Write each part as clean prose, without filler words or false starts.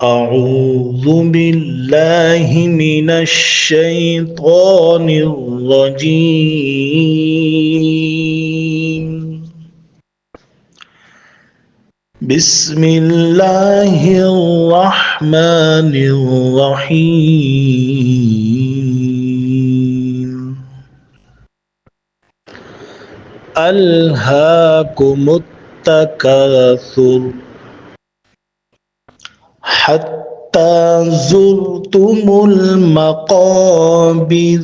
أعوذ بالله من الشيطان الرجيم. بسم الله الرحمن الرحيم. ألهاكم التكاثر حتى زرتم المقابر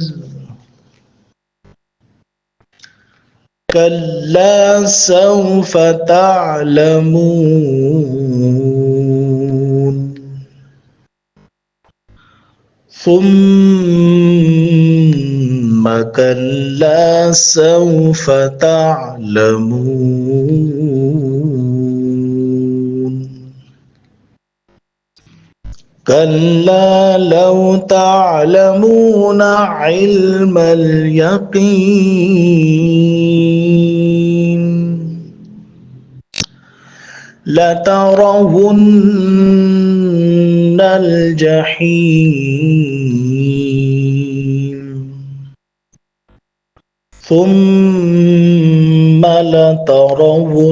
كلا سوف تعلمون ثم كلا سوف تعلمون كلا لو تعلمون علم اليقين لترون الجحيم ثم لترونها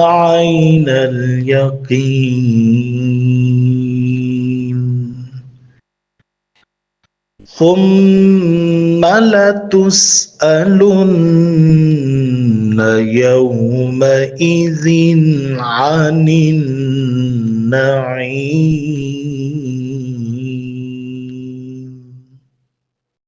عين اليقين ثم لتسألن يومئذ عن النعيم.